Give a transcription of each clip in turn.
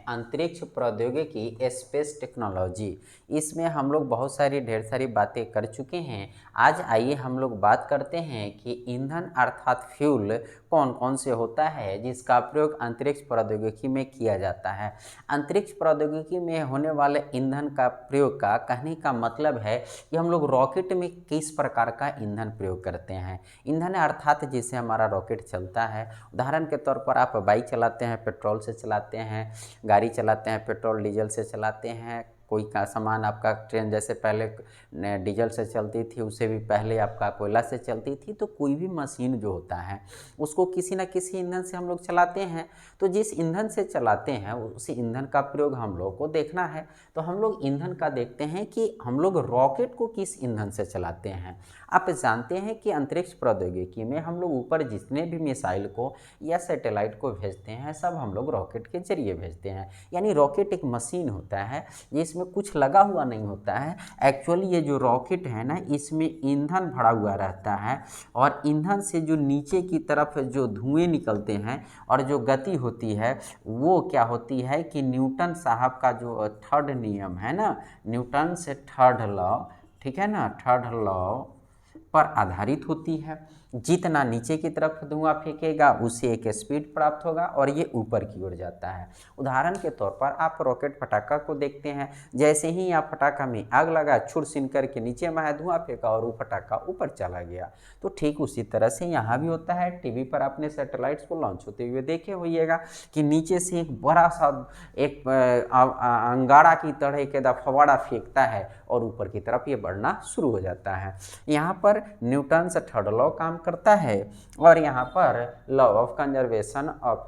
अंतरिक्ष प्रौद्योगिकी space technology. इसमें हम लोग बहुत सारी ढेर सारी बातें कर चुके हैं। आज आइए हम लोग बात करते हैं कि ईंधन अर्थात फ्यूल कौन कौन से होता है जिसका प्रयोग अंतरिक्ष प्रौद्योगिकी में किया जाता है। अंतरिक्ष प्रौद्योगिकी में होने वाले ईंधन का प्रयोग का कहने का मतलब है कि हम लोग रॉकेट में किस प्रकार का ईंधन प्रयोग करते हैं। ईंधन अर्थात जिससे हमारा रॉकेट चलता है। उदाहरण के तौर पर आप बाइक चलाते हैं पेट्रोल से चलाते हैं, गाड़ी चलाते हैं पेट्रोल डीजल से चलाते हैं, कोई का सामान आपका ट्रेन जैसे पहले डीजल से चलती थी उससे भी पहले आपका कोयला से चलती थी। तो कोई भी मशीन जो होता है उसको किसी न किसी ईंधन से हम लोग चलाते हैं। तो जिस ईंधन से चलाते हैं उसी ईंधन का प्रयोग हम लोग को देखना है। तो हम लोग ईंधन का देखते हैं कि हम लोग रॉकेट को किस ईंधन से चलाते हैं। आप जानते हैं कि अंतरिक्ष प्रौद्योगिकी में हम लोग ऊपर जितने भी मिसाइल को या सैटेलाइट को भेजते हैं सब हम लोग रॉकेट के जरिए भेजते हैं। यानी रॉकेट एक मशीन होता है जिसमें कुछ लगा हुआ नहीं होता है। एक्चुअली ये जो रॉकेट है ना इसमें ईंधन भरा हुआ रहता है और ईंधन से जो नीचे की तरफ जो धुएं निकलते हैं और जो गति होती है वो क्या होती है कि न्यूटन साहब का जो थर्ड नियम है ना, न्यूटन से थर्ड लॉ, ठीक है ना, थर्ड लॉ पर आधारित होती है। जितना नीचे की तरफ धुआं फेंकेगा उससे एक स्पीड प्राप्त होगा और ये ऊपर की ओर जाता है। उदाहरण के तौर पर आप रॉकेट फटाका को देखते हैं, जैसे ही आप फटाका में आग लगा छुड़ करके नीचे में धुआं फेंका और वो फटाका ऊपर चला गया। तो ठीक उसी तरह से यहाँ भी होता है। टीवी पर आपने सैटेलाइट्स को लॉन्च होते हुए देखे होइएगा कि नीचे से एक बड़ा सा एक अंगारा की तरह एक फवाड़ा फेंकता है और ऊपर की तरफ ये बढ़ना शुरू हो जाता है। यहाँ पर न्यूटन से थर्ड लॉ काम करता है और यहाँ पर law of conservation of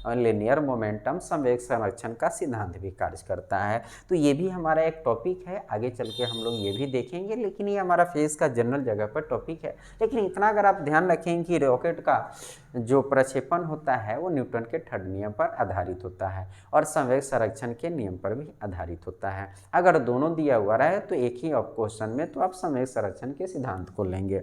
linear momentum संवेग संरक्षण का सिद्धांत भी कार्य करता है। तो ये भी हमारा एक टॉपिक है, आगे चल के हम लोग ये भी देखेंगे, लेकिन ये हमारा फेज का जनरल जगह पर टॉपिक है। लेकिन इतना अगर आप ध्यान रखें कि रॉकेट का जो प्रक्षेपण होता है वो न्यूटन के थर्ड नियम पर आधारित होता है और संवेग संरक्षण के नियम पर भी आधारित होता है। अगर दोनों दिया हुआ रहे तो एक ही क्वेश्चन में तो आप संवेग संरक्षण के सिद्धांत को लेंगे।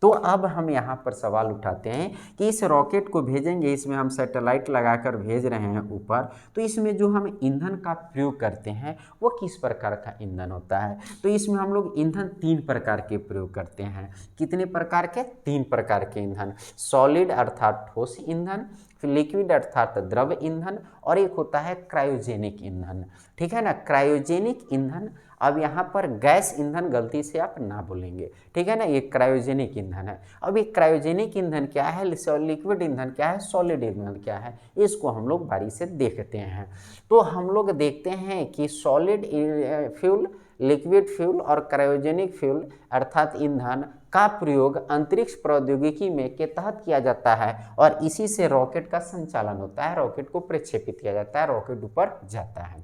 तो अब हम यहाँ पर सवाल उठाते हैं कि इस रॉकेट को भेजेंगे, इसमें हम सैटेलाइट लगाकर भेज रहे हैं ऊपर, तो इसमें जो हम ईंधन का प्रयोग करते हैं वो किस प्रकार का ईंधन होता है। तो इसमें हम लोग ईंधन 3 प्रकार के प्रयोग करते हैं। कितने प्रकार के? 3 प्रकार के ईंधन। सॉलिड अर्थात ठोस ईंधन, फिर लिक्विड अर्थात द्रव ईंधन और एक होता है क्रायोजेनिक ईंधन, ठीक है ना। क्रायोजेनिक ईंधन, अब यहाँ पर गैस ईंधन गलती से आप ना बोलेंगे, ठीक है ना, ये क्रायोजेनिक ईंधन है। अब ये क्रायोजेनिक ईंधन क्या है, लिक्विड ईंधन क्या है, सॉलिड ईंधन क्या है, इसको हम लोग बारी से देखते हैं। तो हम लोग देखते हैं कि सॉलिड फ्यूल, लिक्विड फ्यूल और क्रायोजेनिक फ्यूल अर्थात ईंधन का प्रयोग अंतरिक्ष प्रौद्योगिकी में के तहत किया जाता है और इसी से रॉकेट का संचालन होता है, रॉकेट को प्रक्षेपित किया जाता है, रॉकेट ऊपर जाता है।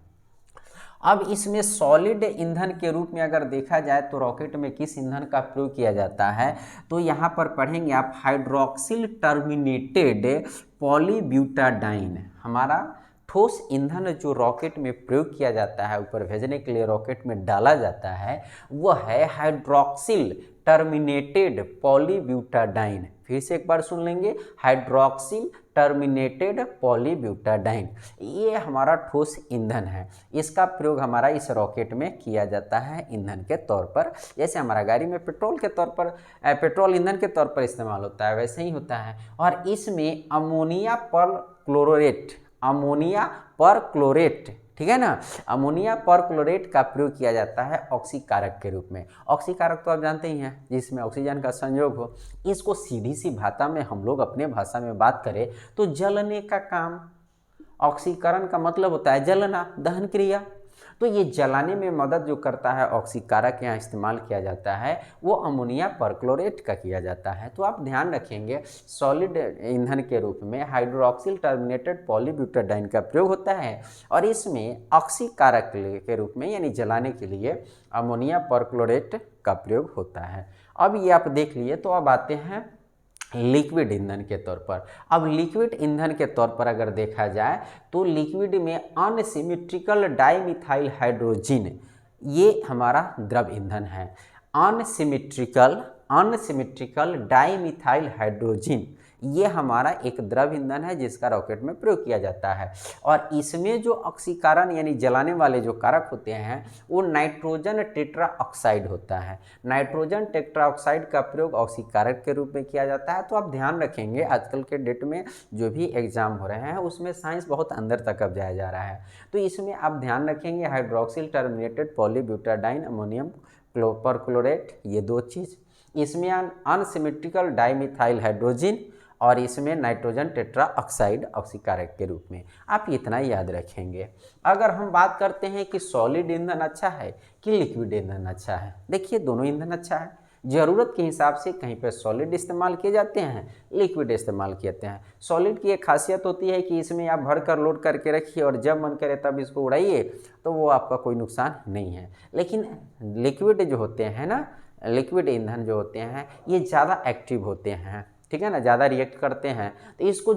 अब इसमें सॉलिड ईंधन के रूप में अगर देखा जाए तो रॉकेट में किस ईंधन का प्रयोग किया जाता है, तो यहाँ पर पढ़ेंगे आप हाइड्रोक्सिल टर्मिनेटेड पॉलीब्यूटाडाइन। हमारा ठोस ईंधन जो रॉकेट में प्रयोग किया जाता है, ऊपर भेजने के लिए रॉकेट में डाला जाता है, वह है हाइड्रोक्सिल टर्मिनेटेड पॉलीब्यूटाडाइन। फिर से एक बार सुन लेंगे, हाइड्रोक्सिल टर्मिनेटेड पॉलीब्यूटाडाइन। ये हमारा ठोस ईंधन है, इसका प्रयोग हमारा इस रॉकेट में किया जाता है ईंधन के तौर पर। जैसे हमारा गाड़ी में पेट्रोल के तौर पर पेट्रोल ईंधन के तौर पर इस्तेमाल होता है, वैसे ही होता है। और इसमें अमोनिया परक्लोरेट, अमोनिया परक्लोरेट, ठीक है ना, अमोनिया परक्लोरेट का प्रयोग किया जाता है ऑक्सीकारक के रूप में। ऑक्सीकारक तो आप जानते ही हैं जिसमें ऑक्सीजन का संयोग हो। इसको सीधी सी भाषा में हम लोग अपने भाषा में बात करें तो जलने का काम, ऑक्सीकरण का मतलब होता है जलना, दहन क्रिया। तो ये जलाने में मदद जो करता है ऑक्सीकारक यहाँ इस्तेमाल किया जाता है वो अमोनिया परक्लोरेट का किया जाता है। तो आप ध्यान रखेंगे सॉलिड ईंधन के रूप में हाइड्रोक्सिल टर्मिनेटेड पॉलीब्यूटाडाइन का प्रयोग होता है और इसमें ऑक्सीकारक के रूप में यानी जलाने के लिए अमोनिया परक्लोरेट का प्रयोग होता है। अब ये आप देख लिए। तो अब आते हैं लिक्विड ईंधन के तौर पर। अब लिक्विड ईंधन के तौर पर अगर देखा जाए तो लिक्विड में अनसिमेट्रिकल डाइमिथाइल हाइड्रोजन, ये हमारा द्रव ईंधन है। अनसिमेट्रिकल डाइमिथाइल हाइड्रोजन ये हमारा एक द्रव ईंधन है जिसका रॉकेट में प्रयोग किया जाता है। और इसमें जो ऑक्सीकरण यानी जलाने वाले जो कारक होते हैं वो नाइट्रोजन टेट्रा ऑक्साइड होता है। नाइट्रोजन टेट्रा ऑक्साइड का प्रयोग ऑक्सीकारक के रूप में किया जाता है। तो आप ध्यान रखेंगे आजकल के डेट में जो भी एग्जाम हो रहे हैं उसमें साइंस बहुत अंदर तक अब जाया जा रहा है। तो इसमें आप ध्यान रखेंगे hydroxyl terminated polybutadiene ammonium perchlorate, ये दो चीज़। इसमें अनसिमेट्रिकल डाइमिथाइल हाइड्रोजन और इसमें नाइट्रोजन टेट्रा ऑक्साइड ऑक्सीकारक के रूप में। आप इतना याद रखेंगे। अगर हम बात करते हैं कि सॉलिड ईंधन अच्छा है कि लिक्विड ईंधन अच्छा है, देखिए दोनों ईंधन अच्छा है। ज़रूरत के हिसाब से कहीं पर सॉलिड इस्तेमाल किए जाते हैं, लिक्विड इस्तेमाल किए जाते हैं। सॉलिड की एक खासियत होती है कि इसमें आप भर कर लोड करके रखिए और जब मन करे तब इसको उड़ाइए, तो वो आपका कोई नुकसान नहीं है। लेकिन लिक्विड जो होते हैं ना, लिक्विड ईंधन जो होते हैं ये ज़्यादा एक्टिव होते हैं, ठीक है ना, ज़्यादा रिएक्ट करते हैं। तो इसको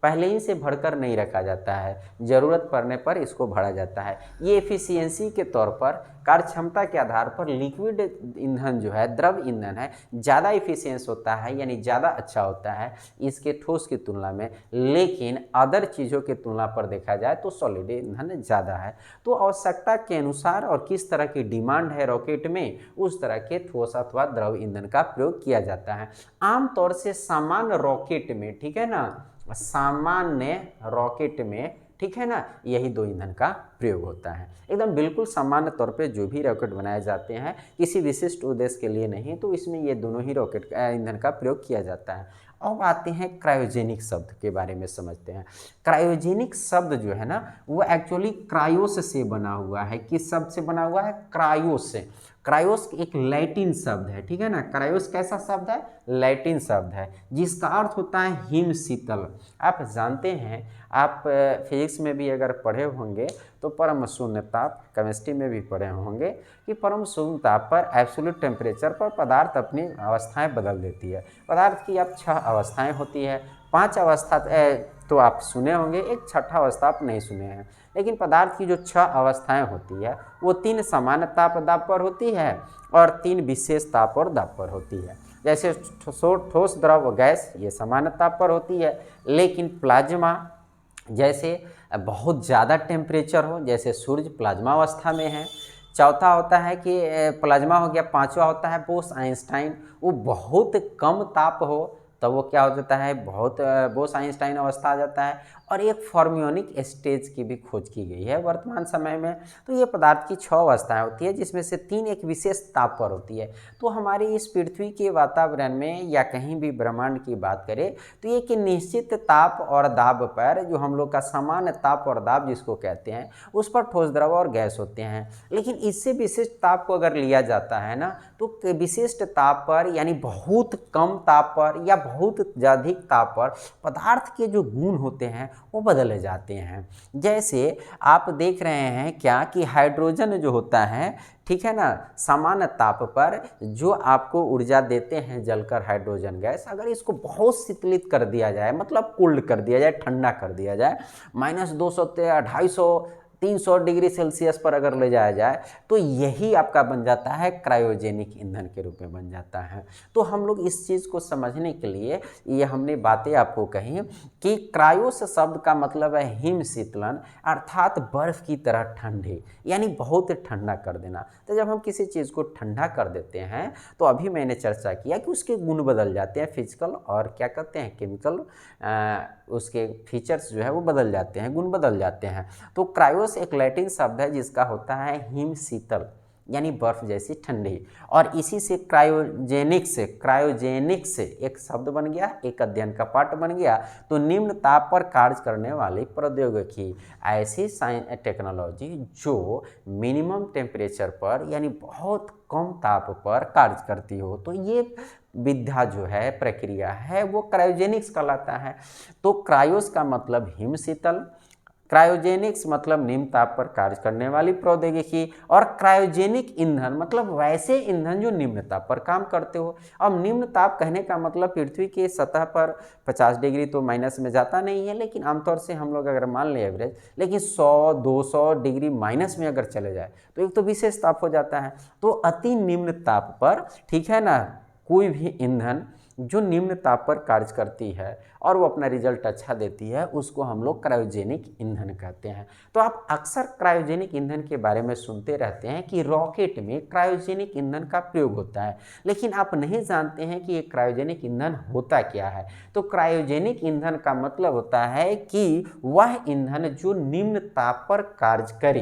पहले ही से भरकर नहीं रखा जाता है, ज़रूरत पड़ने पर इसको भरा जाता है। ये एफिशिएंसी के तौर पर, कार्य क्षमता के आधार पर लिक्विड ईंधन जो है, द्रव ईंधन है, ज़्यादा एफिशिएंस होता है, यानी ज़्यादा अच्छा होता है इसके ठोस की तुलना में। लेकिन अदर चीज़ों की तुलना पर देखा जाए तो सॉलिड ईंधन ज़्यादा है। तो आवश्यकता के अनुसार और किस तरह की डिमांड है रॉकेट में, उस तरह के ठोस अथवा द्रव ईंधन का प्रयोग किया जाता है। आमतौर से सामान्य रॉकेट में, ठीक है ना, सामान्य रॉकेट में, ठीक है ना, यही दो ईंधन का प्रयोग होता है। एकदम बिल्कुल सामान्य तौर पे जो भी रॉकेट बनाए जाते हैं किसी विशिष्ट उद्देश्य के लिए नहीं, तो इसमें ये दोनों ही रॉकेट ईंधन का प्रयोग किया जाता है। अब आते हैं क्रायोजेनिक शब्द के बारे में समझते हैं। क्रायोजेनिक शब्द जो है ना वो एक्चुअली क्रायोस से बना हुआ है। किस शब्द से बना हुआ है? क्रायोस से। क्रायोस एक लैटिन शब्द है, ठीक है ना। क्रायोस कैसा शब्द है? लैटिन शब्द है जिसका अर्थ होता है हिम शीतल। आप जानते हैं, आप फिजिक्स में भी अगर पढ़े होंगे तो परम शून्य ताप, केमिस्ट्री में भी पढ़े होंगे कि परम शून्य ताप पर एब्सोल्यूट टेम्परेचर पर पदार्थ अपनी अवस्थाएं बदल देती है। पदार्थ की अब 6 अवस्थाएं होती है। 5 अवस्था तो आप सुने होंगे, एक छठा अवस्था आप नहीं सुने हैं। लेकिन पदार्थ की जो 6 अवस्थाएं होती है वो 3 सामान्य ताप दाब पर होती है और 3 विशेष ताप और दाब पर होती है। जैसे ठोस द्रव गैस ये सामान्य ताप पर होती है, लेकिन प्लाज्मा जैसे बहुत ज़्यादा टेम्परेचर हो, जैसे सूर्य प्लाज्मा अवस्था में है। चौथा होता है कि प्लाज्मा हो गया। पांचवा होता है बोस आइंस्टाइन, वो बहुत कम ताप हो तब वो क्या हो जाता है, बहुत बोस आइंस्टाइन अवस्था आ जाता है। और एक फॉर्मियोनिक स्टेज की भी खोज की गई है वर्तमान समय में। तो ये पदार्थ की 6 अवस्थाएं होती है जिसमें से 3 एक विशेष ताप पर होती है। तो हमारी इस पृथ्वी के वातावरण में या कहीं भी ब्रह्मांड की बात करें तो ये कि निश्चित ताप और दाब पर, जो हम लोग का सामान्य ताप और दाब जिसको कहते हैं, उस पर ठोस द्रव और गैस होते हैं। लेकिन इससे विशिष्ट ताप को अगर लिया जाता है ना तो विशिष्ट ताप पर यानी बहुत कम ताप पर या बहुत अधिक ताप पर पदार्थ के जो गुण होते हैं वो बदले जाते हैं। जैसे आप देख रहे हैं क्या कि हाइड्रोजन जो होता है, ठीक है ना, सामान्य ताप पर जो आपको ऊर्जा देते हैं जलकर हाइड्रोजन गैस, अगर इसको बहुत शीतलित कर दिया जाए, मतलब कोल्ड कर दिया जाए, ठंडा कर दिया जाए, -200 250 300 डिग्री सेल्सियस पर अगर ले जाया जाए तो यही आपका बन जाता है क्रायोजेनिक ईंधन के रूप में बन जाता है। तो हम लोग इस चीज़ को समझने के लिए ये हमने बातें आपको कही कि क्रायोस शब्द का मतलब है हिम शीतलन, अर्थात बर्फ़ की तरह ठंडे, यानी बहुत ठंडा कर देना। तो जब हम किसी चीज़ को ठंडा कर देते हैं तो अभी मैंने चर्चा किया कि उसके गुण बदल जाते हैं, फिजिकल और क्या कहते हैं केमिकल, उसके फीचर्स जो है वो बदल जाते हैं, गुण बदल जाते हैं। तो क्रायोस एक लैटिन शब्द है जिसका होता है हिम शीतल, यानी बर्फ जैसी ठंडी। और इसी से क्रायोजेनिक से एक शब्द बन गया, एक अध्ययन का पाठ बन गया। तो निम्न ताप पर कार्य करने वाली प्रौद्योगिकी, ऐसी टेक्नोलॉजी जो मिनिमम टेम्परेचर पर यानी बहुत कम ताप पर कार्य करती हो, तो ये विद्या जो है, प्रक्रिया है, वो क्रायोजेनिक्स कहलाता है। तो क्रायोस का मतलब हिम शीतल, क्रायोजेनिक्स मतलब निम्न ताप पर कार्य करने वाली प्रौद्योगिकी, और क्रायोजेनिक ईंधन मतलब वैसे ईंधन जो निम्न ताप पर काम करते हो। अब निम्न ताप कहने का मतलब पृथ्वी के सतह पर 50 डिग्री तो माइनस में जाता नहीं है, लेकिन आमतौर से हम लोग अगर मान लें एवरेज, लेकिन 100-200 डिग्री माइनस में अगर चले जाए तो एक तो विशेष ताप हो जाता है। तो अति निम्न ताप पर, ठीक है ना, कोई भी ईंधन जो निम्न ताप पर कार्य करती है और वो अपना रिजल्ट अच्छा देती है, उसको हम लोग क्रायोजेनिक ईंधन कहते हैं। तो आप अक्सर क्रायोजेनिक ईंधन के बारे में सुनते रहते हैं कि रॉकेट में क्रायोजेनिक ईंधन का प्रयोग होता है, लेकिन आप नहीं जानते हैं कि ये क्रायोजेनिक ईंधन होता क्या है। तो क्रायोजेनिक ईंधन का मतलब होता है कि वह ईंधन जो निम्न ताप पर कार्य करे।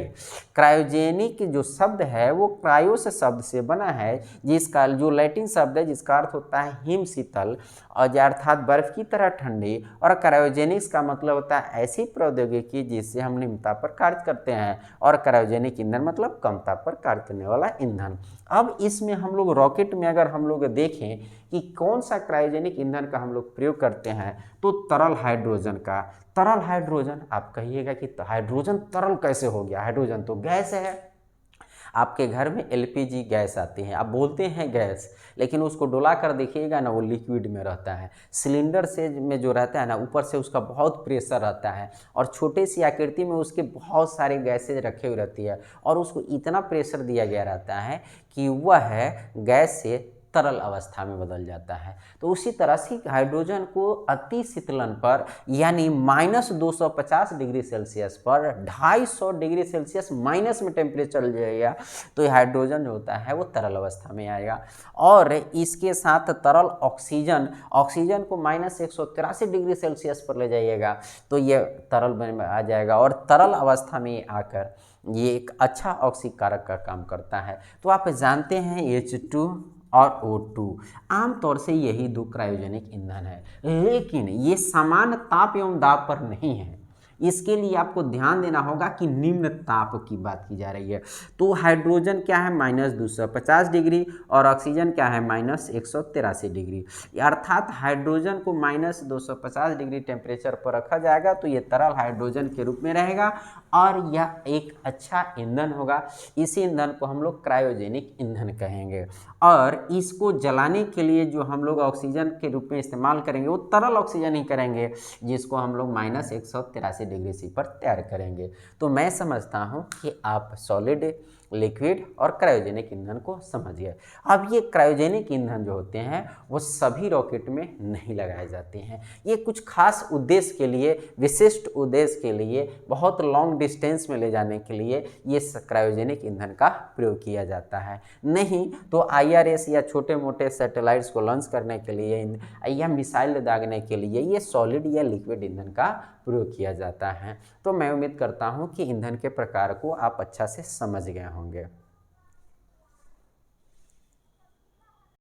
क्रायोजेनिक जो शब्द है वो क्रायोस शब्द से बना है, जिसका जो लैटिन शब्द है जिसका अर्थ होता है हिम शीतल, और अर्थात बर्फ की तरह ठंडी। और क्रायोजेनिक्स का मतलब होता है ऐसी प्रौद्योगिकी जिससे हम निम्न ताप पर कार्य करते हैं, और क्रायोजेनिक ईंधन मतलब कम ताप पर कार्य करने वाला ईंधन। अब इसमें हम लोग रॉकेट में अगर हम लोग देखें कि कौन सा क्रायोजेनिक ईंधन का हम लोग प्रयोग करते हैं, तो तरल हाइड्रोजन का। तरल हाइड्रोजन, आप कहिएगा कि हाइड्रोजन तरल कैसे हो गया, हाइड्रोजन तो गैस है। आपके घर में एलपीजी गैस आती है, आप बोलते हैं गैस, लेकिन उसको डुला कर देखिएगा ना, वो लिक्विड में रहता है। सिलेंडर से में जो रहता है ना, ऊपर से उसका बहुत प्रेशर रहता है, और छोटे सी आकृति में उसके बहुत सारे गैसेज रखे हुए रहती है, और उसको इतना प्रेशर दिया गया रहता है कि वह गैस से तरल अवस्था में बदल जाता है। तो उसी तरह से हाइड्रोजन को अति शीतलन पर यानी -250 डिग्री सेल्सियस पर 250 डिग्री सेल्सियस माइनस में टेम्परेचर चल जाएगा, तो ये हाइड्रोजन जो होता है वो तरल अवस्था में आएगा। और इसके साथ तरल ऑक्सीजन, ऑक्सीजन को -183 डिग्री सेल्सियस पर ले जाइएगा तो ये तरल में आ जाएगा, और तरल अवस्था में आकर ये एक अच्छा ऑक्सीकारक का काम करता है। तो आप जानते हैं H2 और O2 आमतौर से यही दो क्रायोजेनिक ईंधन है, लेकिन ये समान ताप एवं दाब पर नहीं है। इसके लिए आपको ध्यान देना होगा कि निम्न ताप की बात की जा रही है। तो हाइड्रोजन क्या है -250 डिग्री, और ऑक्सीजन क्या है -183 डिग्री। अर्थात हाइड्रोजन को -250 डिग्री टेम्परेचर पर रखा जाएगा तो ये तरल हाइड्रोजन के रूप में रहेगा, और यह एक अच्छा ईंधन होगा। इसी ईंधन को हम लोग क्रायोजेनिक ईंधन कहेंगे। और इसको जलाने के लिए जो हम लोग ऑक्सीजन के रूप में इस्तेमाल करेंगे वो तरल ऑक्सीजन ही करेंगे, जिसको हम लोग -183 डिग्री सी पर तैयार करेंगे। तो मैं समझता हूँ कि आप सॉलिड, लिक्विड और क्रायोजेनिक ईंधन को समझ गए। अब ये क्रायोजेनिक ईंधन जो होते हैं वो सभी रॉकेट में नहीं लगाए जाते हैं। ये कुछ खास उद्देश्य के लिए, विशिष्ट उद्देश्य के लिए, बहुत लॉन्ग डिस्टेंस में ले जाने के लिए ये क्रायोजेनिक ईंधन का प्रयोग किया जाता है। नहीं तो IRS या छोटे मोटे सैटेलाइट्स को लॉन्च करने के लिए या मिसाइल दागने के लिए ये सॉलिड या लिक्विड ईंधन का प्रयोग किया जाता है। तो मैं उम्मीद करता हूँ कि ईंधन के प्रकार को आप अच्छा से समझ गए होंगे।